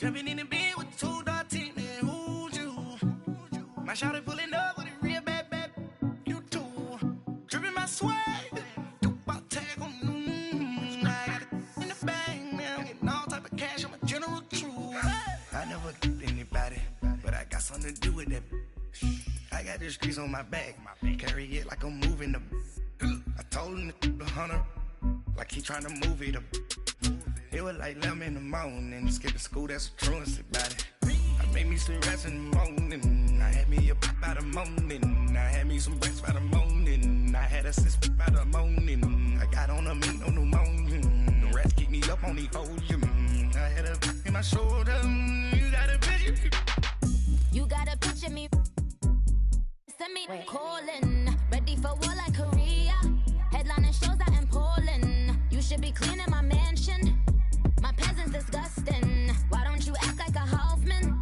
Jumping in the bed with 2 dark teeth, man, who's you? My shawty pulling up with a real bad, you too. Dripping my swag, about tag on I got it in the bag, man, getting all type of cash, I'm a general true. I never did anybody, but I got something to do with that. I got the streets on my back, carry it like I'm moving the. I told him to 100, like he trying to move it up. It was like 11 in the morning, skip to school, that's a truancy about it. I made me some rest in the morning, I had me a pop by the morning, I had me some breakfast by the morning, I had a sis by the morning, I got on a meat on the morning, the rats keep me up on the ocean, I had a in my shoulder, you got a picture. You got a picture me, send me calling, ready for war like Korea, headlining shows out in Poland, you should be cleaning my mansion. My peasant's disgusting. Why don't you act like a Hoffman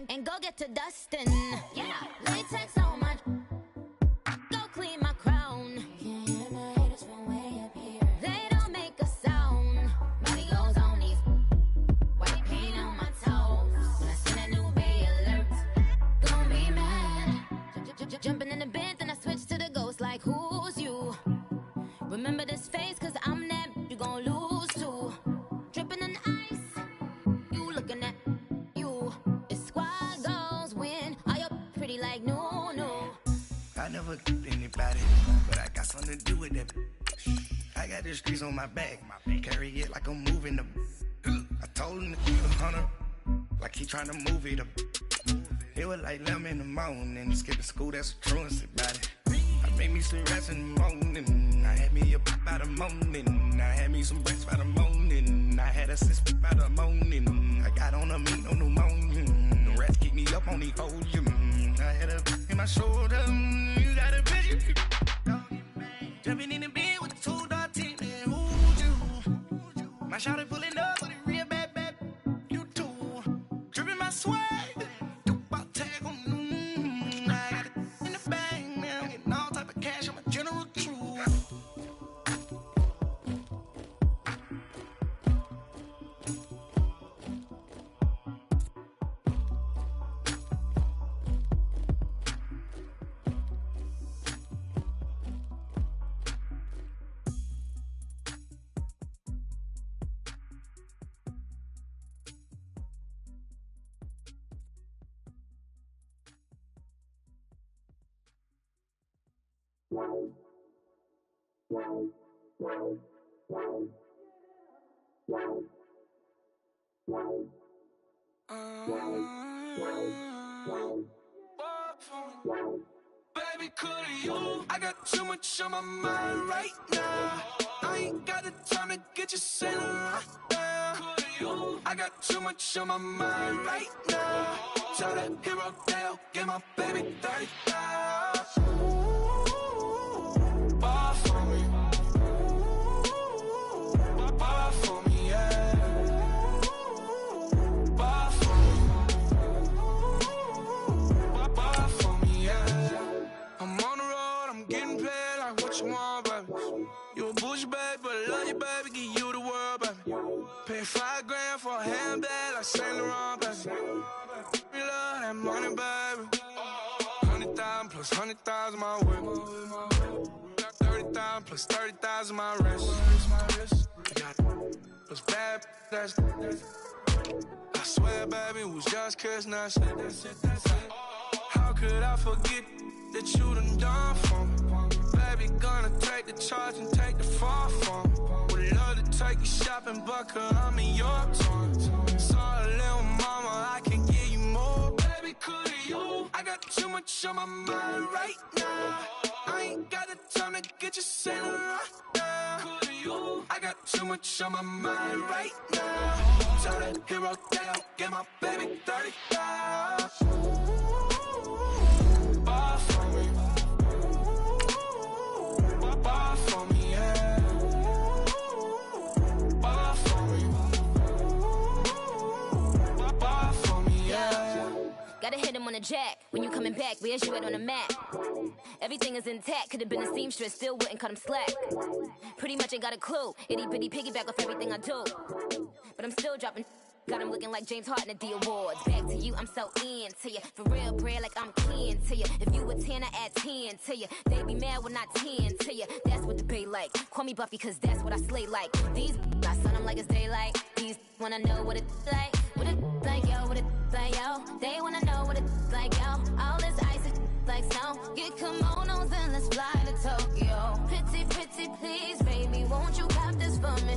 and go get to dustin'? Yeah, latex on my. Go clean my crown. Can't hear my haters from way up here. They don't make a sound. Body goes on these. White paint on my toes. When I send a new bay alert, gon' be mad. Jumping in the Benz and I switch to the ghost like who's you? Remember this face 'cause I'm that you gon' lose to. Dripping in ice, you looking at you. It's squad goals win. Are you pretty like no? I never did anybody, but I got something to do with that. I got the streets on my back, carry it like I'm moving the. I told him to 100, like he trying to move it up. It was like 11 in the morning, skip to school, that's a truancy about it. I made me some rest in the morning, I had me a pop by the morning, I had me some breakfast by the morning, I had a sis by the morning, I got on a meat on the morning, the rats keep me up on the ocean, I had a in my shoulder, you got a picture. Jumping in the bed with 2 dark teeth, man, who's you? My shawty pulling up with a real bad, you too. Dripping my swag. Baby, could you? I got too much on my mind right now. I ain't got the time to get you sitting right now. Could you? I got too much on my mind right now. Tell that hero Dale, get my baby 30,000. Bar for me. Bar for me, yeah. Bar for me. Bar for me, yeah. I'm on the road, I'm getting paid like what you want, baby. You a bougie, baby, but I love you, baby, give you the world, baby. Pay $5 for a handbag like Saint Laurent, baby. We love that money, baby. 100,000 plus 100,000 my way. 30,000 plus 30,000 my wrist. Plus bad, that's. I swear, baby, it was just kissing us. How could I forget that you done for me? Baby, gonna take the charge and take the fall from me. Would love to take you shopping, but I'm in your toys. Sorry, little mama, I can give you more. Baby, could you? I got too much on my mind right now. I ain't got the time to get you sitting right now. Could you? I got too much on my mind right now. Tell that hero Dale, get my baby 30,000. Bar for me. Bar for me, yeah. Bar for me. Bar for me, yeah. Gotta hit him on the jack. When you coming back, where's you at on the map? Everything is intact. Could've been a seamstress, still wouldn't cut him slack. Pretty much ain't got a clue. Itty bitty piggyback off everything I do. But I'm still dropping Got him looking like James Harden at the awards. Back to you, I'm so into you. For real, bread, like I'm kin to you. If you a 10, I add 10 to you. They be mad when I 10 to you. That's what the bay like. Call me Buffy, cause that's what I slay like. These I son them like it's daylight. These wanna know what it's like. What it like, yo, what it like, yo. They wanna know what it's like, yo. All this ice is like snow. Get kimonos and let's fly to Tokyo. Pretty, pretty, please, baby, won't you cop this for me?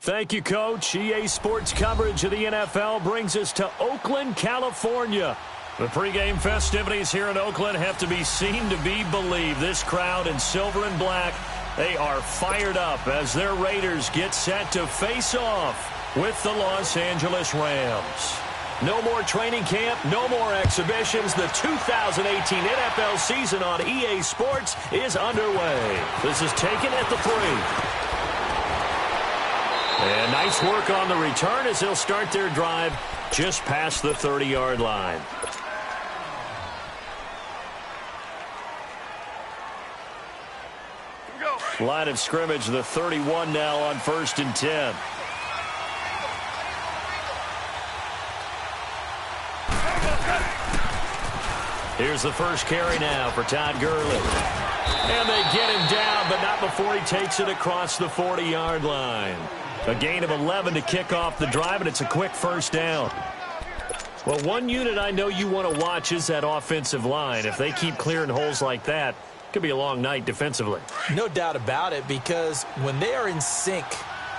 Thank you, Coach. EA Sports coverage of the NFL brings us to Oakland, California. The pregame festivities here in Oakland have to be seen to be believed. This crowd in silver and black, they are fired up as their Raiders get set to face off with the Los Angeles Rams. No more training camp, no more exhibitions. The 2018 NFL season on EA Sports is underway. This is taken at the 3. And nice work on the return as they'll start their drive just past the 30-yard line. Line of scrimmage, the 31 now on 1st and 10. Here's the first carry now for Todd Gurley. And they get him down, but not before he takes it across the 40-yard line. A gain of 11 to kick off the drive, and it's a quick first down. Well, one unit I know you want to watch is that offensive line. If they keep clearing holes like that, it could be a long night defensively. No doubt about it, because when they are in sync,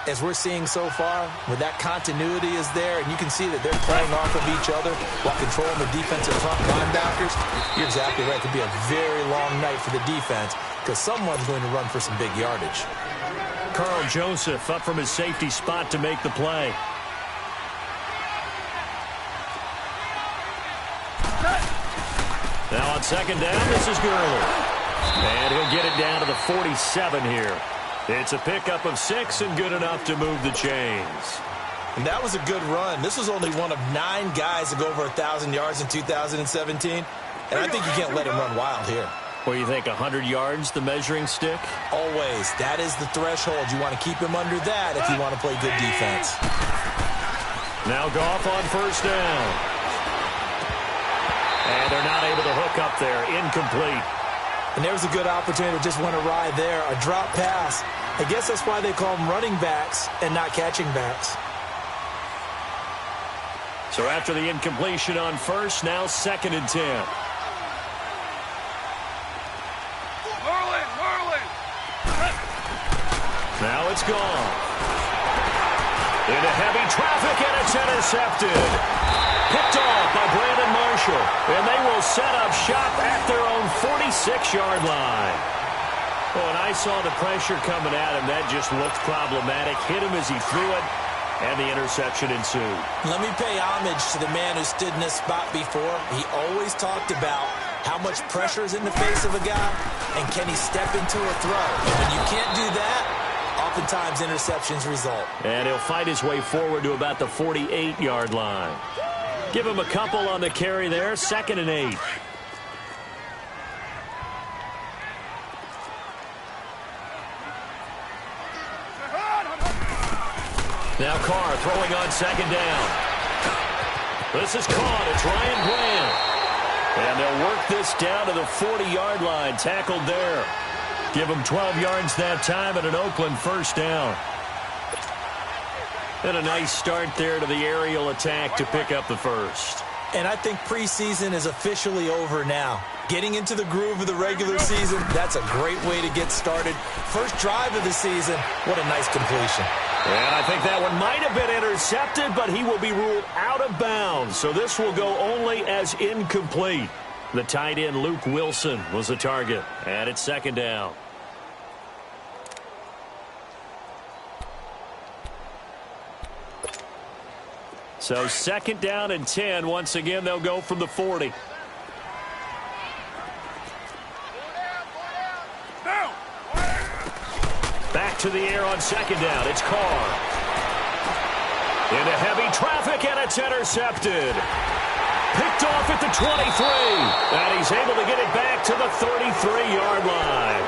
as we're seeing so far, where that continuity is there, and you can see that they're playing off of each other while controlling the defensive front linebackers, you're exactly right. It could be a very long night for the defense because someone's going to run for some big yardage. Carl Joseph up from his safety spot to make the play. Now on second down, this is Gurley. And he'll get it down to the 47 here. It's a pickup of 6 and good enough to move the chains. And that was a good run. This was only one of 9 guys to go over 1,000 yards in 2017. And I think you can't let him run wild here. What do you think, 100 yards, the measuring stick? Always. That is the threshold. You want to keep him under that if you want to play good defense. Now Goff on first down. And they're not able to hook up there. Incomplete. And there's a good opportunity to just win a ride there. A drop pass. I guess that's why they call them running backs and not catching backs. So after the incompletion on first, now 2nd and 10. Now it's gone. Into heavy traffic, and it's intercepted. Picked off by Brandon Marshall. And they will set up shop at their own 46-yard line. Oh, and I saw the pressure coming at him. That just looked problematic. Hit him as he threw it, and the interception ensued. Let me pay homage to the man who stood in this spot before. He always talked about how much pressure is in the face of a guy, and can he step into a throw. And when you can't do that, oftentimes interceptions result. And he'll fight his way forward to about the 48-yard line. Give him a couple on the carry there, 2nd and 8. Now Carr throwing on 2nd down. This is caught. It's Ryan Grant. And they'll work this down to the 40-yard line. Tackled there. Give them 12 yards that time and an Oakland first down. And a nice start there to the aerial attack to pick up the first. And I think preseason is officially over now. Getting into the groove of the regular season, that's a great way to get started. First drive of the season, what a nice completion. And I think that one might have been intercepted, but he will be ruled out of bounds. So this will go only as incomplete. The tight end, Luke Wilson, was the target. And it's 2nd down. So 2nd down and 10. Once again, they'll go from the 40. Back to the air on 2nd down. It's Carr. Into heavy traffic, and it's intercepted. Picked off at the 23. And he's able to get it back to the 33-yard line.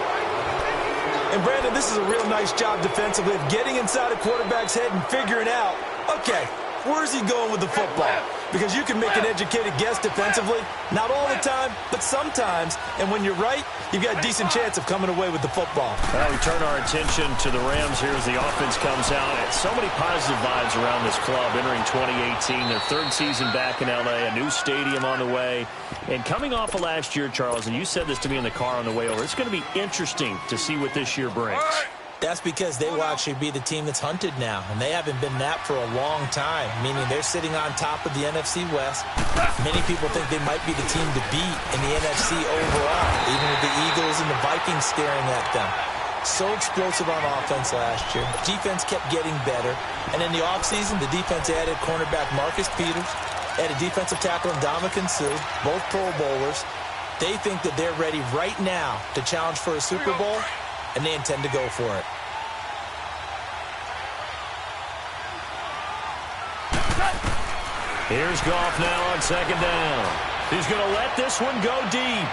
And And, Brandon, this is a real nice job defensively of getting inside a quarterback's head and figuring out, okay, where's he going with the football? Because you can make an educated guess defensively, not all the time, but sometimes. And when you're right, you've got a decent chance of coming away with the football. Well, we turn our attention to the Rams here as the offense comes out. So many positive vibes around this club entering 2018. Their third season back in L.A., a new stadium on the way. And coming off of last year, Charles, and you said this to me in the car on the way over, it's going to be interesting to see what this year brings. That's because they will actually be the team that's hunted now, and they haven't been that for a long time, meaning they're sitting on top of the NFC West. Many people think they might be the team to beat in the NFC overall, even with the Eagles and the Vikings staring at them. So explosive on offense last year. Defense kept getting better, and in the offseason, the defense added cornerback Marcus Peters, added defensive tackle Ndamukong Suh, both Pro Bowlers. They think that they're ready right now to challenge for a Super Bowl, and they intend to go for it. Here's Goff now on second down. He's going to let this one go deep.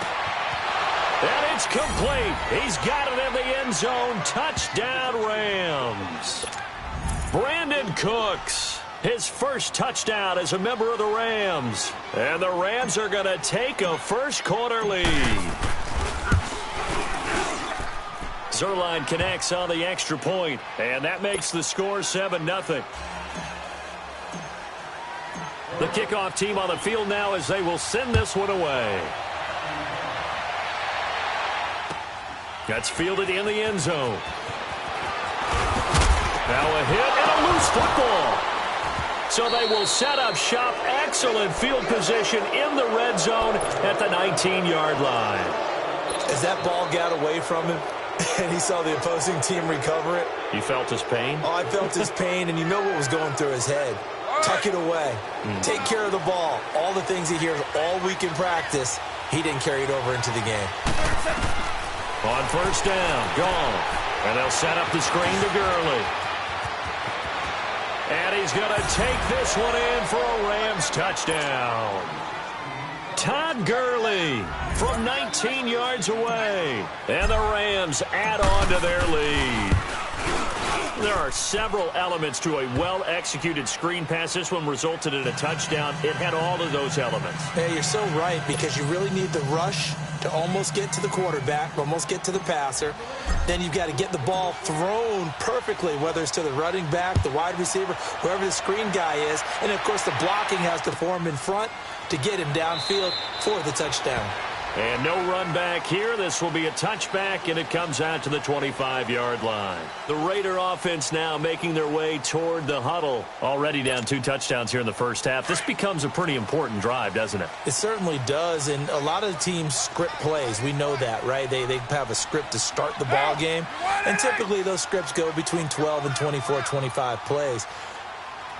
And it's complete. He's got it in the end zone. Touchdown, Rams. Brandon Cooks, his first touchdown as a member of the Rams. And the Rams are going to take a first-quarter lead. Zerline connects on the extra point, and that makes the score 7-0. The kickoff team on the field now as they will send this one away. That's fielded in the end zone. Now a hit and a loose football. So they will set up shop. Excellent field position in the red zone at the 19-yard line. As that ball got away from him, and he saw the opposing team recover it. You felt his pain? Oh, I felt his pain, and you know what was going through his head. Tuck it away. Take care of the ball. All the things he hears all week in practice, he didn't carry it over into the game. On first down, gone. And they'll set up the screen to Gurley. And he's going to take this one in for a Rams touchdown. Todd Gurley from 19 yards away. And the Rams add on to their lead. There are several elements to a well-executed screen pass. This one resulted in a touchdown. It had all of those elements. Yeah, you're so right, because you really need the rush to almost get to the quarterback, almost get to the passer. Then you've got to get the ball thrown perfectly, whether it's to the running back, the wide receiver, whoever the screen guy is. And, of course, the blocking has to form in front to get him downfield for the touchdown. And no run back here. This will be a touchback, and it comes out to the 25-yard line. The Raider offense now making their way toward the huddle. Already down 2 touchdowns here in the first half. This becomes a pretty important drive, doesn't it? It certainly does, and a lot of teams script plays. We know that, right? They have a script to start the ball game, and typically those scripts go between 12 and 24, 25 plays.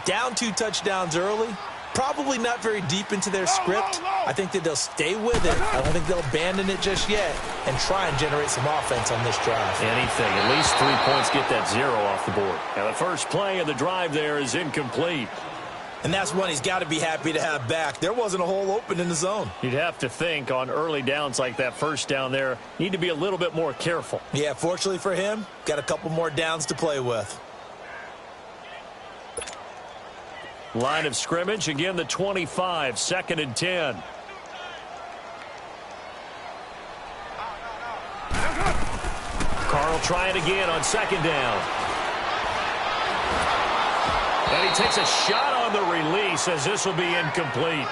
Down 2 touchdowns early. Probably not very deep into their script. I think that they'll stay with it. I don't think they'll abandon it just yet and try and generate some offense on this drive. Anything. At least 3 points, get that 0 off the board. Now the first play of the drive there is incomplete. And that's one he's got to be happy to have back. There wasn't a hole open in the zone. You'd have to think on early downs like that first down there, need to be a little bit more careful. Yeah, fortunately for him, got a couple more downs to play with. Line of scrimmage, again the 25, 2nd and 10. Carl try it again on 2nd down. And he takes a shot on the release as this will be incomplete.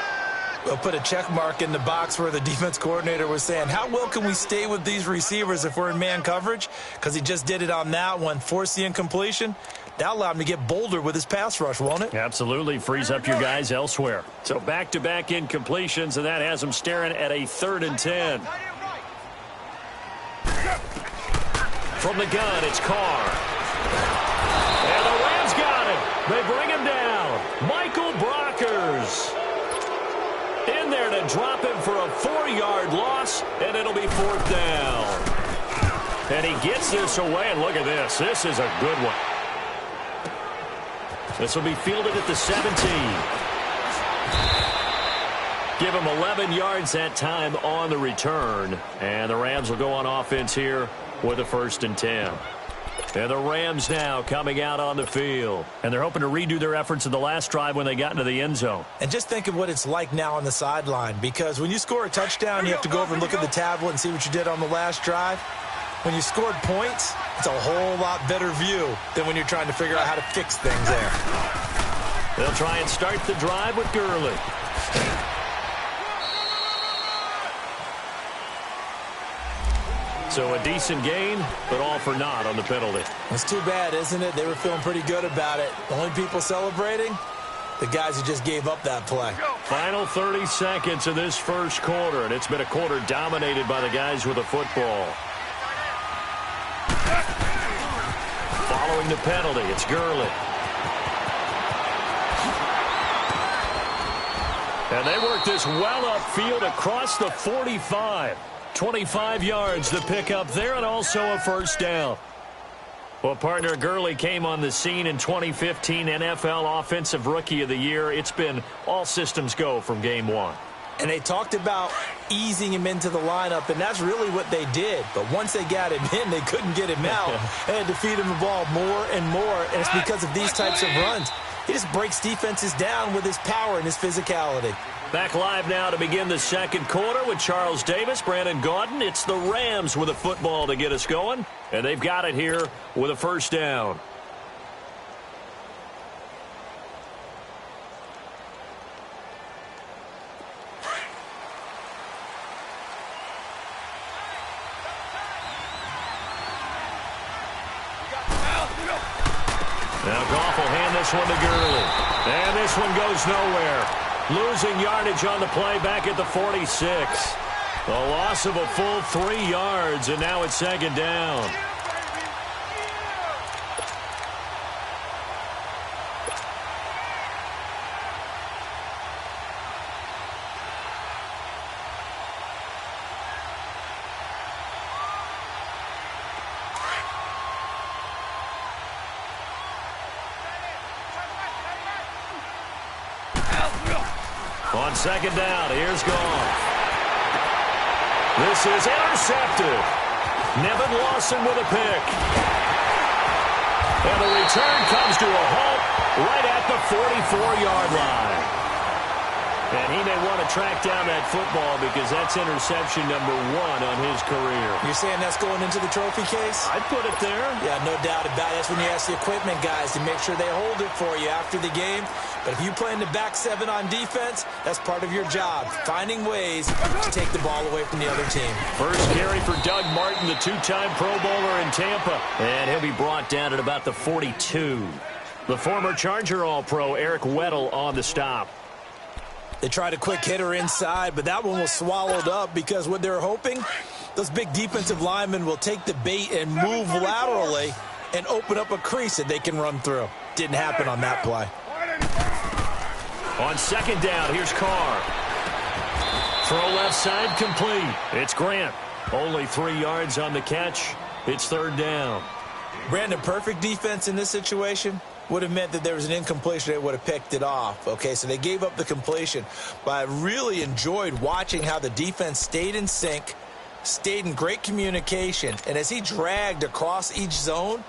We'll put a check mark in the box where the defense coordinator was saying, how well can we stay with these receivers if we're in man coverage? Because he just did it on that one, forced the incompletion. That allowed him to get bolder with his pass rush, won't it? Absolutely. Frees up your guys elsewhere. So back-to-back incompletions, and that has him staring at a 3rd and 10. From the gun, it's Carr. And the Rams got it. They bring him down. Michael Brockers in there to drop him for a 4-yard loss, and it'll be 4th down. And he gets this away, and look at this. This is a good one. This will be fielded at the 17. Give him 11 yards that time on the return. And the Rams will go on offense here with a 1st and 10. And the Rams now coming out on the field. And they're hoping to redo their efforts in the last drive when they got into the end zone. And just think of what it's like now on the sideline, because when you score a touchdown, you have to go over and look at the tablet and see what you did on the last drive. When you scored points, it's a whole lot better view than when you're trying to figure out how to fix things there. They'll try and start the drive with Gurley. So a decent gain, but all for naught on the penalty. It's too bad, isn't it? They were feeling pretty good about it. The only people celebrating, the guys who just gave up that play. Final 30 seconds of this first quarter, and it's been a quarter dominated by the guys with the football. Following the penalty, it's Gurley. And they work this well upfield across the 45. 25 yards to pick up there, and also a 1st down. Well, partner, Gurley came on the scene in 2015 NFL Offensive Rookie of the Year. It's been all systems go from game one. And they talked about easing him into the lineup, and that's really what they did. But once they got him in, they couldn't get him out. They had to feed him the ball more and more, and it's because of these types of runs. He just breaks defenses down with his power and his physicality. Back live now to begin the second quarter with Charles Davis, Brandon Gaudin. It's the Rams with a football to get us going, and they've got it here with a 1st down. Now Goff will hand this one to Gurley. And this one goes nowhere. Losing yardage on the play back at the 46. A loss of a full 3 yards, and now it's 2nd down. On 2nd down, here's Goff. This is intercepted. Nevin Lawson with a pick. And the return comes to a halt right at the 44-yard line. And he may want to track down that football because that's interception number 1 on his career. You're saying that's going into the trophy case? I'd put it there. Yeah, no doubt about it. That's when you ask the equipment guys to make sure they hold it for you after the game. But if you play in the back 7 on defense, that's part of your job, finding ways to take the ball away from the other team. First carry for Doug Martin, the 2-time Pro Bowler in Tampa. And he'll be brought down at about the 42. The former Charger All-Pro Eric Weddle on the stop. They tried a quick hitter inside, but that one was swallowed up because what they're hoping, those big defensive linemen will take the bait and move laterally and open up a crease that they can run through. Didn't happen on that play. On 2nd down, here's Carr. Throw left side complete. It's Grant. Only 3 yards on the catch. It's 3rd down. Brandon, perfect defense in this situation would have meant that there was an incompletion. They would have picked it off. Okay, so they gave up the completion. But I really enjoyed watching how the defense stayed in sync, stayed in great communication. And as he dragged across each zone,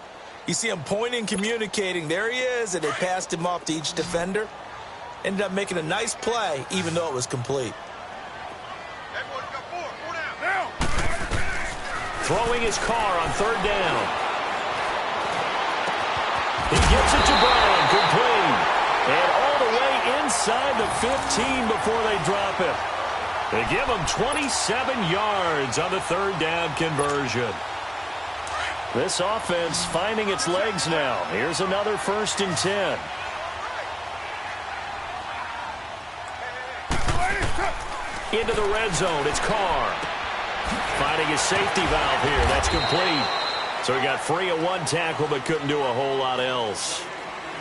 you see him pointing, communicating. There he is, and they passed him off to each defender. Ended up making a nice play, even though it was complete. Throwing his Carr on 3rd down. He gets it to Brown, complete. And all the way inside the 15 before they drop it. They give him 27 yards on the 3rd down conversion. This offense finding its legs now. Here's another 1st and 10. Into the red zone, it's Carr. Finding his safety valve here, that's complete. So he got free of 1 tackle but couldn't do a whole lot else.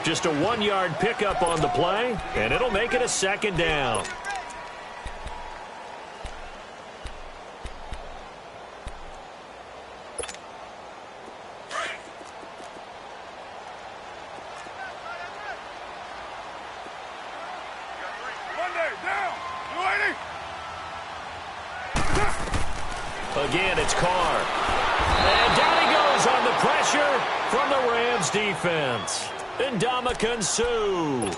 Just a 1-yard pickup on the play, and it'll make it a 2nd down. Again, it's Carr. And down pressure from the Rams defense. Ndamukong Suh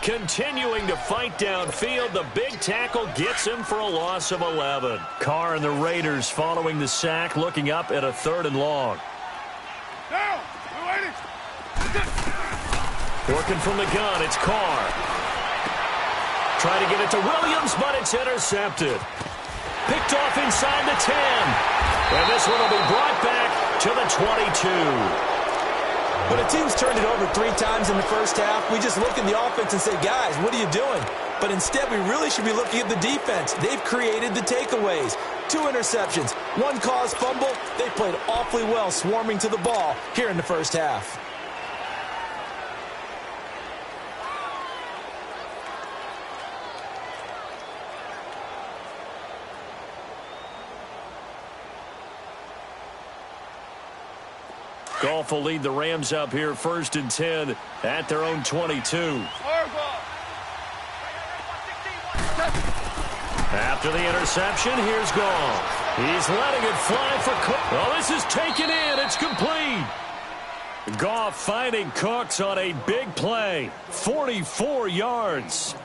continuing to fight downfield. The big tackle gets him for a loss of 11. Carr and the Raiders following the sack, looking up at a 3rd and long. Down. We're waiting. Working from the gun, it's Carr. Trying to get it to Williams, but it's intercepted. Picked off inside the 10. And this one will be brought back to the 22. When a team's turned it over 3 times in the first half, we just look at the offense and say, guys, what are you doing? But instead, we really should be looking at the defense. They've created the takeaways. 2 interceptions, 1 caused fumble. They played awfully well swarming to the ball here in the first half. Goff will lead the Rams up here 1st and 10 at their own 22. After the interception, here's Goff. He's letting it fly for Cook. Well, this is taken in. It's complete. Goff finding Cooks on a big play. 44 yards.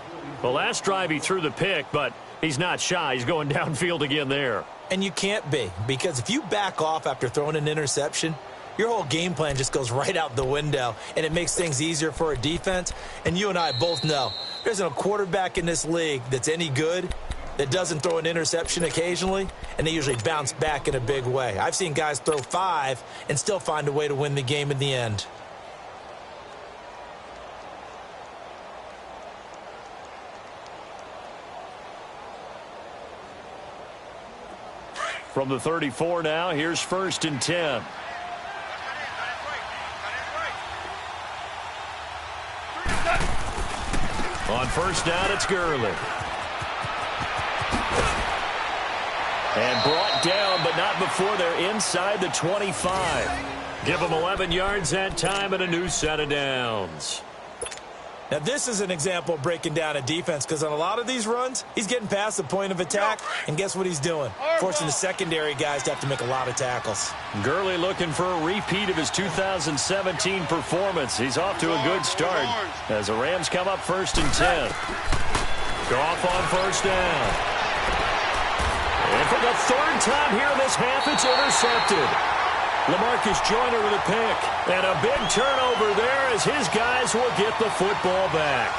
The last drive he threw the pick, but he's not shy. He's going downfield again there. And you can't be, because if you back off after throwing an interception, your whole game plan just goes right out the window, and it makes things easier for a defense. And you and I both know there's no quarterback in this league that's any good that doesn't throw an interception occasionally, and they usually bounce back in a big way. I've seen guys throw 5 and still find a way to win the game in the end. From the 34 now, here's 1st and 10. On 1st down, it's Gurley. And brought down, but not before they're inside the 25. Give them 11 yards that time and a new set of downs. Now, this is an example of breaking down a defense, because on a lot of these runs, he's getting past the point of attack, and guess what he's doing? Forcing the secondary guys to have to make a lot of tackles. Gurley looking for a repeat of his 2017 performance. He's off to a good start as the Rams come up 1st and 10. Goff on 1st down. And for the 3rd time here in this half, it's intercepted. LaMarcus Joyner with a pick. And a big turnover there as his guys will get the football back.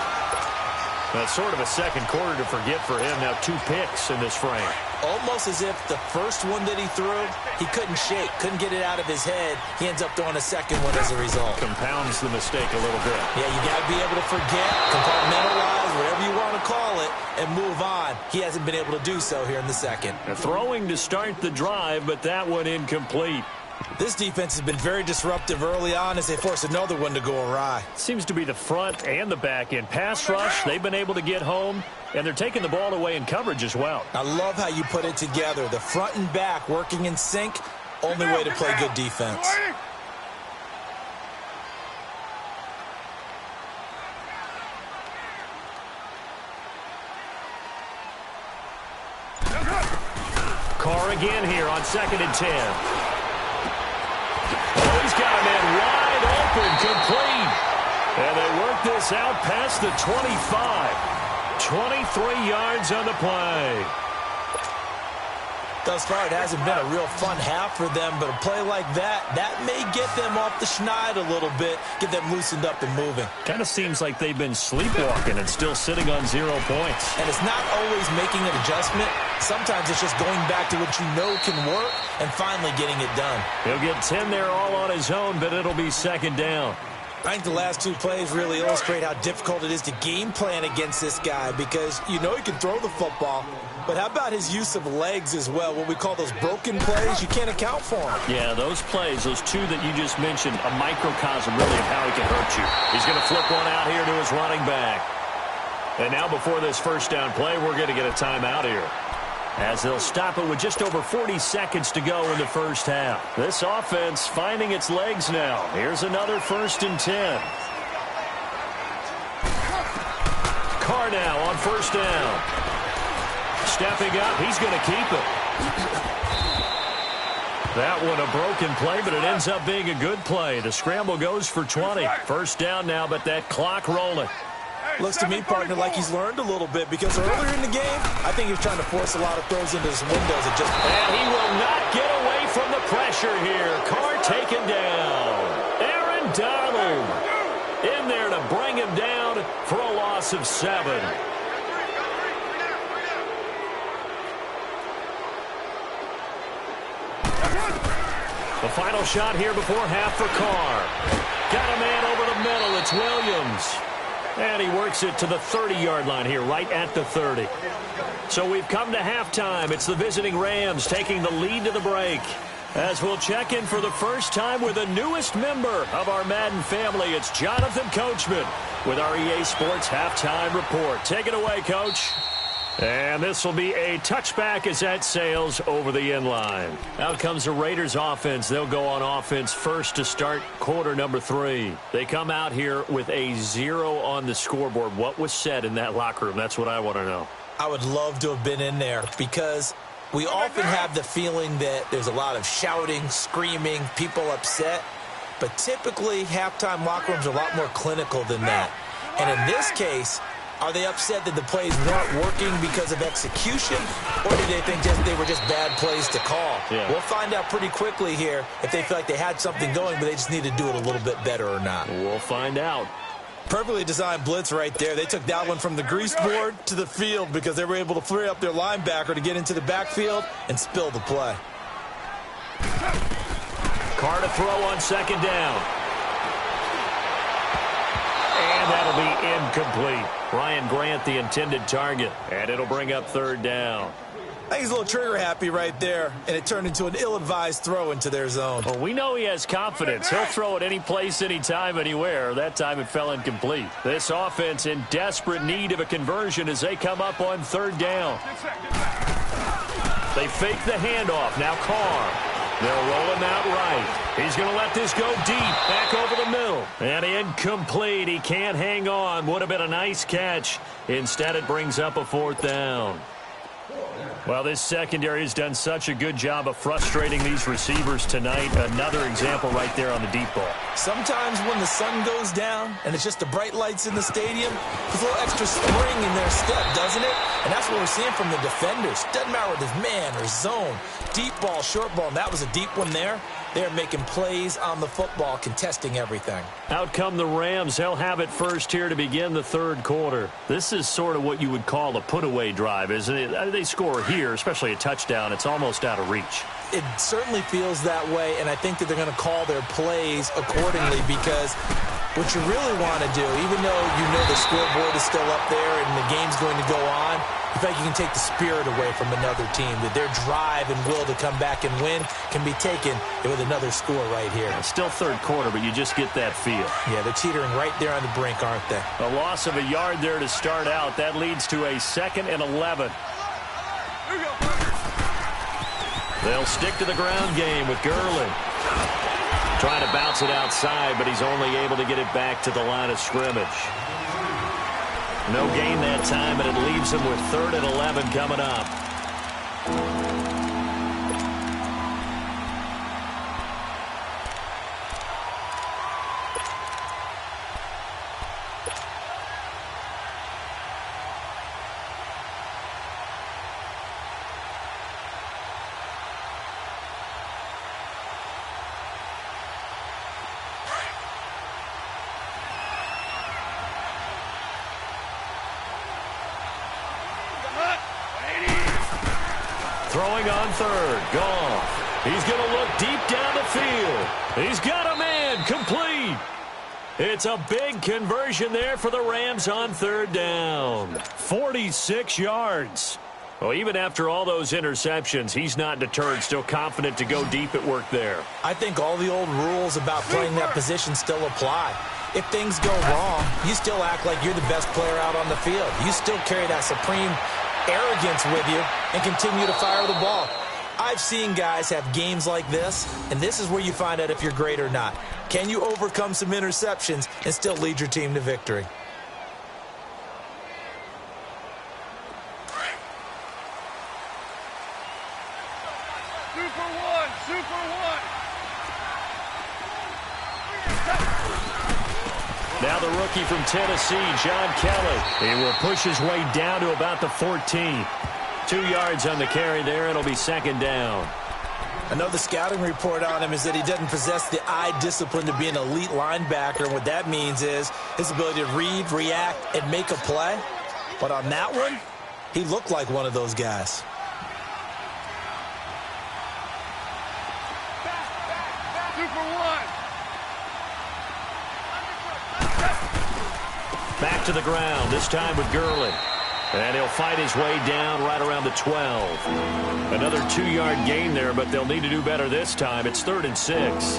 That's sort of a second quarter to forget for him. Now 2 picks in this frame. Almost as if the first one that he threw, he couldn't shake, couldn't get it out of his head. He ends up throwing a second one as a result. Compounds the mistake a little bit. Yeah, you got to be able to forget, compartmentalize, whatever you want to call it, and move on. He hasn't been able to do so here in the second. Throwing to start the drive, but that one incomplete. This defense has been very disruptive early on as they force another one to go awry. Seems to be the front and the back end. Pass rush, they've been able to get home, and they're taking the ball away in coverage as well. I love how you put it together. The front and back working in sync, only way to play good defense. Carr again here on 2nd and 10. He's got a man wide open, complete. And they work this out past the 25. 23 yards on the play. Thus far, it hasn't been a real fun half for them, but a play like that may get them off the schneid a little bit, get them loosened up and moving. Kind of seems like they've been sleepwalking and still sitting on 0 points. And it's not always making an adjustment. Sometimes it's just going back to what you know can work and finally getting it done. He'll get 10 there all on his own, but it'll be 2nd down. I think the last 2 plays really illustrate how difficult it is to game plan against this guy, because you know he can throw the football, but how about his use of legs as well? What we call those broken plays, you can't account for them. Yeah, those plays, those 2 that you just mentioned, a microcosm really of how he can hurt you. He's going to flip one out here to his running back. And now before this 1st down play, we're going to get a timeout here, as they'll stop it with just over 40 seconds to go in the first half. This offense finding its legs now. Here's another 1st and 10. Carr now on 1st down. Stepping up, he's going to keep it. That one a broken play, but it ends up being a good play. The scramble goes for 20. First down now, but that clock rolling. Looks to me, partner, like he's learned a little bit because earlier in the game, I think he was trying to force a lot of throws into his windows. And he will not get away from the pressure here. Carr taken down. Aaron Donald in there to bring him down for a loss of 7. The final shot here before half for Carr. Got a man over the middle. It's Williams. And he works it to the 30-yard line here, right at the 30. So we've come to halftime. It's the visiting Rams taking the lead to the break. As we'll check in for the first time with the newest member of our Madden family, it's Jonathan Coachman with our EA Sports Halftime Report. Take it away, Coach. And this will be a touchback as that sails over the end line. Out comes the Raiders offense. They'll go on offense first to start quarter number 3. They come out here with a 0 on the scoreboard. What was said in that locker room? That's what I want to know. I would love to have been in there because we often have the feeling that there's a lot of shouting, screaming, people upset. But typically, halftime locker rooms are a lot more clinical than that. And in this case, are they upset that the plays weren't working because of execution, or do they think they were just bad plays to call? Yeah. We'll find out pretty quickly here if they feel like they had something going, but they just need to do it a little bit better or not. We'll find out. Perfectly designed blitz right there. They took that one from the grease board to the field because they were able to free up their linebacker to get into the backfield and spill the play. Carr to throw on second down. And that'll be incomplete. Ryan Grant, the intended target. And it'll bring up third down. I think he's a little trigger happy right there, and it turned into an ill-advised throw into their zone. Well, we know he has confidence. He'll throw it any place, anytime, anywhere. That time it fell incomplete. This offense in desperate need of a conversion as they come up on third down. They fake the handoff. Now Carr. They'll roll him out right. He's going to let this go deep, back over the middle. And incomplete. He can't hang on. Would have been a nice catch. Instead, it brings up a fourth down. Well, this secondary has done such a good job of frustrating these receivers tonight. Another example right there on the deep ball. Sometimes when the sun goes down and it's just the bright lights in the stadium, there's a little extra spring in their step, doesn't it? And that's what we're seeing from the defenders. Doesn't matter whether it's man or zone. Deep ball, short ball, and that was a deep one there. They're making plays on the football, contesting everything. Out come the Rams. They'll have it first here to begin the third quarter. This is sort of what you would call a put-away drive, isn't it? They score here, especially a touchdown. It's almost out of reach. It certainly feels that way, and I think that they're going to call their plays accordingly because what you really want to do, even though you know the scoreboard is still up there and the game's going to go on, you think you can take the spirit away from another team, that their drive and will to come back and win can be taken with another score right here. It's still third quarter, but you just get that feel. Yeah, they're teetering right there on the brink, aren't they? A loss of a yard there to start out. That leads to a 2nd and 11. They'll stick to the ground game with Gurley. Trying to bounce it outside, but he's only able to get it back to the line of scrimmage. No gain that time, and it leaves him with 3rd and 11 coming up. Throwing on third. Goff. He's going to look deep down the field. He's got a man. Complete. It's a big conversion there for the Rams on third down. 46 yards. Well, even after all those interceptions, he's not deterred, still confident to go deep at work there. I think all the old rules about playing that position still apply. If things go wrong, you still act like you're the best player out on the field. You still carry that supreme arrogance with you and continue to fire the ball. I've seen guys have games like this, and this is where you find out if you're great or not. Can you overcome some interceptions and still lead your team to victory? Super rookie from Tennessee, John Kelly. He will push his way down to about the 14. 2 yards on the carry there. It'll be second down. I know the scouting report on him is that he doesn't possess the eye discipline to be an elite linebacker. And what that means is his ability to read, react, and make a play. But on that one, he looked like one of those guys. Back to the ground, this time with Gurley. And he'll fight his way down right around the 12. Another 2-yard gain there, but they'll need to do better this time. It's 3rd and 6.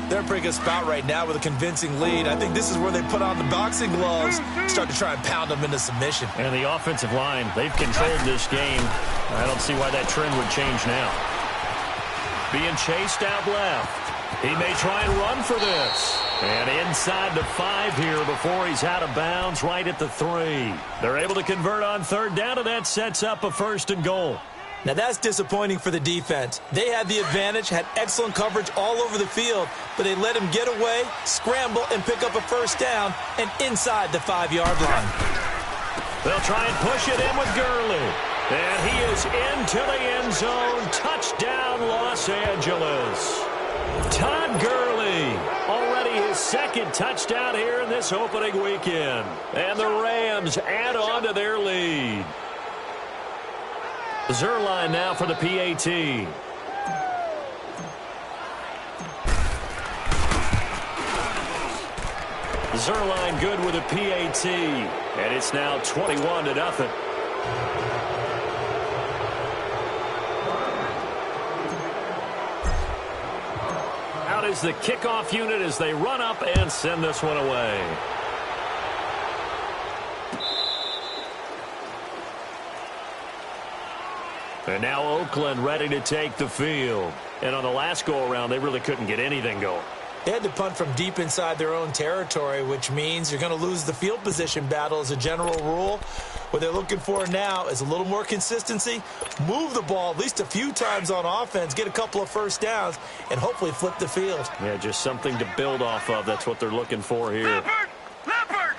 They're in a pretty good spot right now with a convincing lead. I think this is where they put on the boxing gloves, start to try and pound them into submission. And the offensive line, they've controlled this game. I don't see why that trend would change now. Being chased out left. He may try and run for this. And inside the 5 here before he's out of bounds right at the 3. They're able to convert on 3rd down, and that sets up a 1st and goal. Now that's disappointing for the defense. They had the advantage, had excellent coverage all over the field, but they let him get away, scramble, and pick up a 1st down, and inside the 5-yard line. They'll try and push it in with Gurley. And he is into the end zone. Touchdown, Los Angeles. Todd Gurley, already his 2nd touchdown here in this opening weekend. And the Rams add on to their lead. Zerline now for the PAT. Zerline good with a PAT. And it's now 21-0. Out is the kickoff unit as they run up and send this one away. And now Oakland ready to take the field. And on the last go-around, they really couldn't get anything going. They had to punt from deep inside their own territory, which means you're going to lose the field position battle as a general rule. What they're looking for now is a little more consistency, move the ball at least a few times on offense, get a couple of 1st downs, and hopefully flip the field. Yeah, just something to build off of. That's what they're looking for here. Leopard!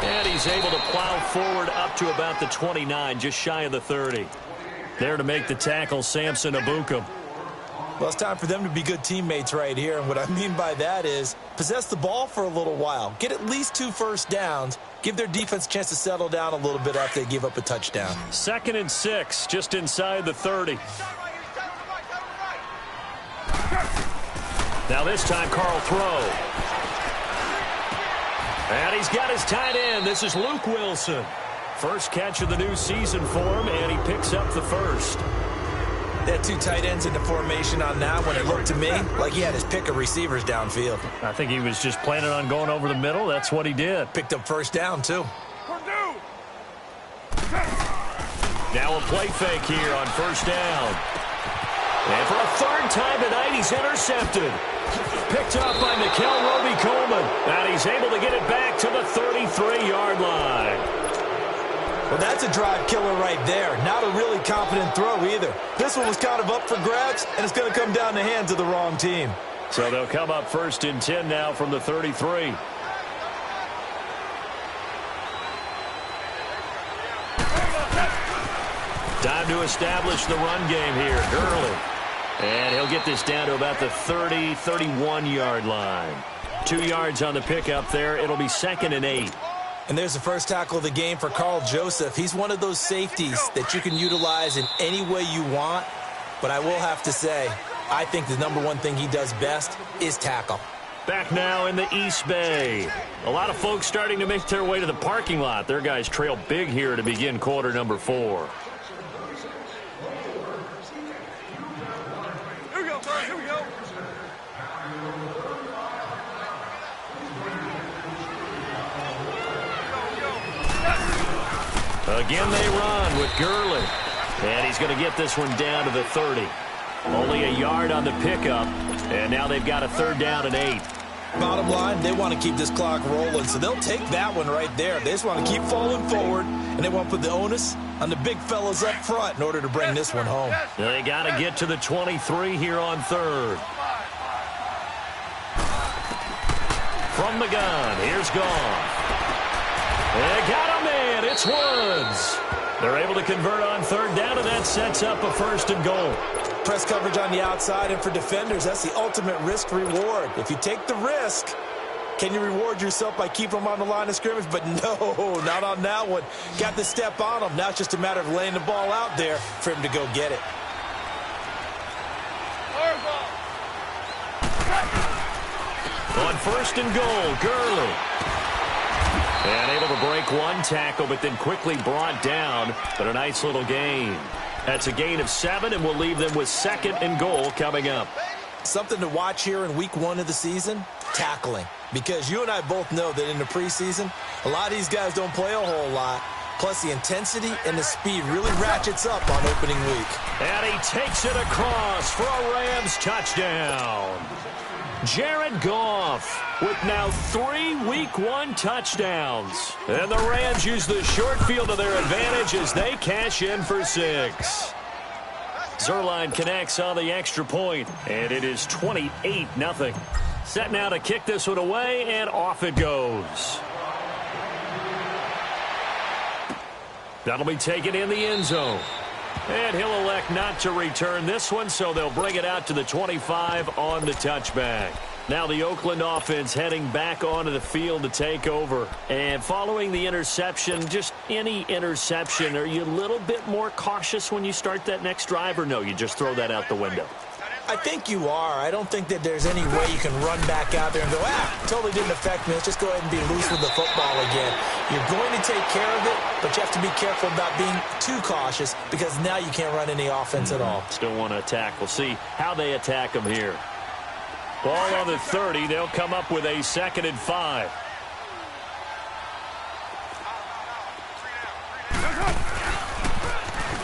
And he's able to plow forward up to about the 29, just shy of the 30. There to make the tackle, Samson Abukum. Well, it's time for them to be good teammates right here. And what I mean by that is possess the ball for a little while. Get at least 2 1st downs. Give their defense a chance to settle down a little bit after they give up a touchdown. 2nd and 6, just inside the 30. Now this time, Carl throw. And he's got his tight end. This is Luke Wilson. First catch of the new season for him, and he picks up the 1st. They had 2 tight ends in the formation on that one. It looked to me like he had his pick of receivers downfield. I think he was just planning on going over the middle. That's what he did. Picked up 1st down, too. Now a play fake here on 1st down. And for a 3rd time tonight, he's intercepted. Picked up by Mikel Roby-Coleman. And he's able to get it back to the 33-yard line. Well, that's a drive killer right there. Not a really confident throw either. This one was kind of up for grabs, and it's going to come down the hands of the wrong team. So they'll come up 1st and 10 now from the 33. Time to establish the run game here. Gurley. And he'll get this down to about the 30, 31-yard line. 2 yards on the pickup there. It'll be 2nd and 8. And there's the first tackle of the game for Carl Joseph. He's one of those safeties that you can utilize in any way you want. But I will have to say, I think the #1 thing he does best is tackle. Back now in the East Bay. A lot of folks starting to make their way to the parking lot. Their guys trail big here to begin quarter number 4. Here we go, guys. Here we go. Again they run with Gurley. And he's going to get this one down to the 30. Only a yard on the pickup. And now they've got a 3rd down and 8. Bottom line, they want to keep this clock rolling, so they'll take that one right there. They just want to keep falling forward, and they want to put the onus on the big fellas up front in order to bring this one home. They got to get to the 23 here on third. From the gun, here's Goff. They got him in. It's Woods. They're able to convert on third down, and that sets up a 1st and goal. Press coverage on the outside, and for defenders, that's the ultimate risk-reward. If you take the risk, can you reward yourself by keeping them on the line of scrimmage? But no, not on that one. Got to step on them. Now it's just a matter of laying the ball out there for him to go get it. On 1st and goal, Gurley. And able to break one tackle, but then quickly brought down. But a nice little gain. That's a gain of 7, and we'll leave them with 2nd and goal coming up. Something to watch here in week 1 of the season, tackling. Because you and I both know that in the preseason, a lot of these guys don't play a whole lot. Plus, the intensity and the speed really ratchets up on opening week. And he takes it across for a Rams touchdown. Jared Goff with now 3 Week 1 touchdowns. And the Rams use the short field to their advantage as they cash in for 6. Zerline connects on the extra point, and it is 28-0. Set now to kick this one away, and off it goes. That'll be taken in the end zone. And he'll elect not to return this one, so they'll bring it out to the 25 on the touchback. Now the Oakland offense heading back onto the field to take over. And following the interception, just any interception, are you a little bit more cautious when you start that next drive, or no, you just throw that out the window? I think you are. I don't think that there's any way you can run back out there and go, totally didn't affect me. Let's just go ahead and be loose with the football again. You're going to take care of it, but you have to be careful about being too cautious because now you can't run any offense at all. Still want to attack. We'll see how they attack them here. Ball on the 30. They'll come up with a 2nd and 5.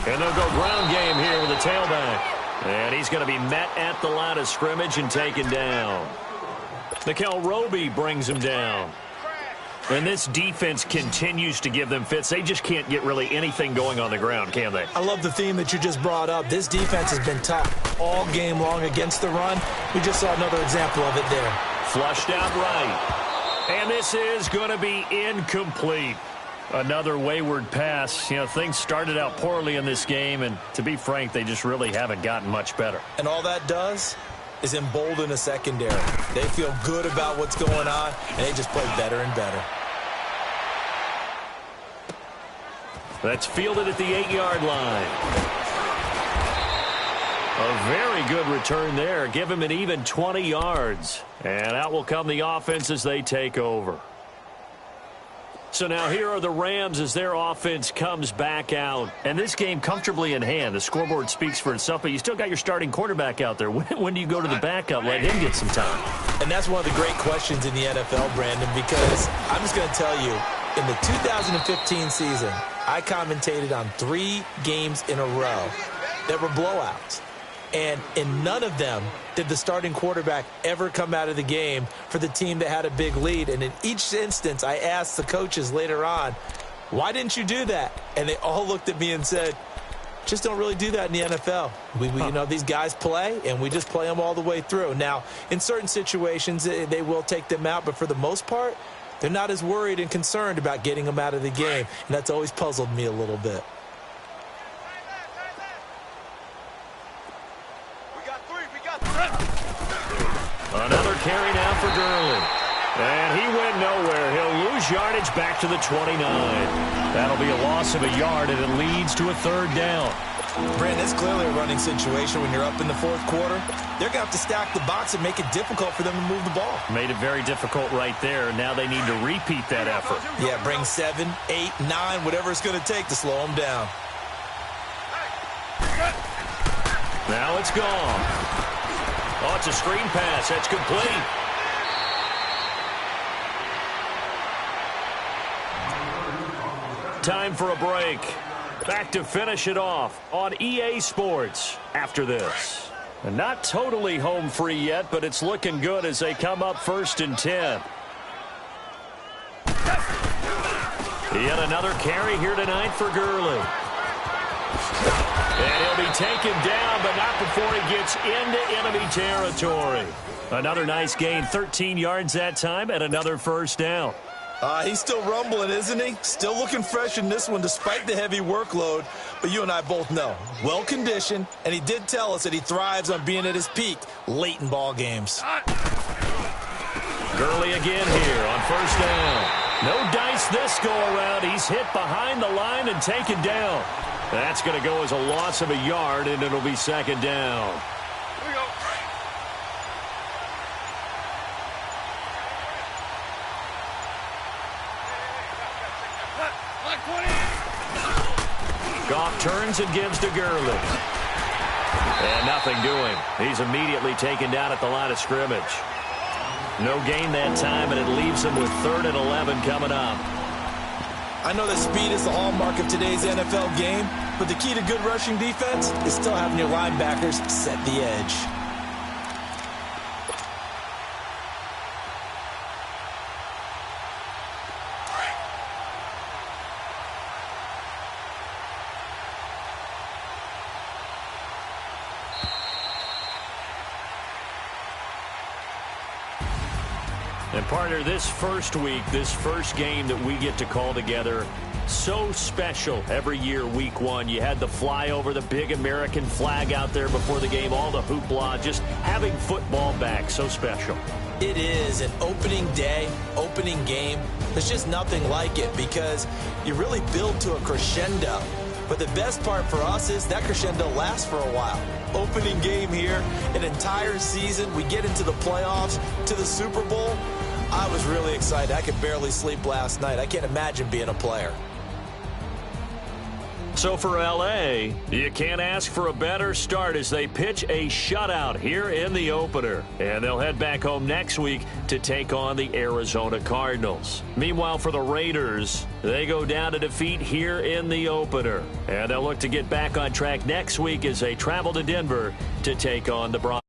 And they'll go ground game here with a tailback. And he's going to be met at the line of scrimmage and taken down. Nickel Roby brings him down. And this defense continues to give them fits. They just can't get really anything going on the ground, can they? I love the theme that you just brought up. This defense has been tough all game long against the run. We just saw another example of it there. Flushed out right. And this is going to be incomplete. Another wayward pass. You know, things started out poorly in this game, and to be frank, they just really haven't gotten much better. And all that does is embolden a secondary. They feel good about what's going on, and they just play better and better. That's fielded at the 8-yard line. A very good return there. Give him an even 20 yards. And out will come the offense as they take over. So now here are the Rams as their offense comes back out. And this game comfortably in hand. The scoreboard speaks for itself, but you still got your starting quarterback out there. When do you go to the backup? Let him get some time. And that's one of the great questions in the NFL, Brandon, because I'm just going to tell you, in the 2015 season, I commentated on 3 games in a row that were blowouts. And in none of them did the starting quarterback ever come out of the game for the team that had a big lead. And in each instance, I asked the coaches later on, why didn't you do that? And they all looked at me and said, just don't really do that in the NFL. You know, these guys play, and we just play them all the way through. Now, in certain situations, they will take them out. But for the most part, they're not as worried and concerned about getting them out of the game. And that's always puzzled me a little bit. Another carry now for Gurley. And he went nowhere. He'll lose yardage back to the 29. That'll be a loss of a yard, and it leads to a 3rd down. Brandon, it's clearly a running situation when you're up in the 4th quarter. They're going to have to stack the box and make it difficult for them to move the ball. Made it very difficult right there. Now they need to repeat that effort. Yeah, bring 7, 8, 9, whatever it's going to take to slow them down. Now it's gone. Oh, it's a screen pass. That's complete. Time for a break. Back to finish it off on EA Sports after this. And not totally home free yet, but it's looking good as they come up 1st and 10. Yet another carry here tonight for Gurley. And he'll be taken down, but not before he gets into enemy territory. Another nice gain, 13 yards that time, and another first down. He's still rumbling, isn't he? Still looking fresh in this one despite the heavy workload. But you and I both know, well-conditioned, and he did tell us that he thrives on being at his peak late in ball games. Gurley again here on first down. No dice this go-around. He's hit behind the line and taken down. That's going to go as a loss of a yard, and it'll be second down. Here we go. Goff turns and gives to Gurley. And nothing doing. He's immediately taken down at the line of scrimmage. No gain that time, and it leaves him with 3rd and 11 coming up. I know that speed is the hallmark of today's NFL game, but the key to good rushing defense is still having your linebackers set the edge. And partner, this first week, this first game that we get to call together, so special every year, week 1. You had the flyover, the big American flag out there before the game, all the hoopla, just having football back, so special. It is an opening day, opening game. There's just nothing like it because you really build to a crescendo. But the best part for us is that crescendo lasts for a while. Opening game here, an entire season. We get into the playoffs, to the Super Bowl. I was really excited. I could barely sleep last night. I can't imagine being a player. So for L.A., you can't ask for a better start as they pitch a shutout here in the opener. And they'll head back home next week to take on the Arizona Cardinals. Meanwhile, for the Raiders, they go down to defeat here in the opener. And they'll look to get back on track next week as they travel to Denver to take on the Broncos.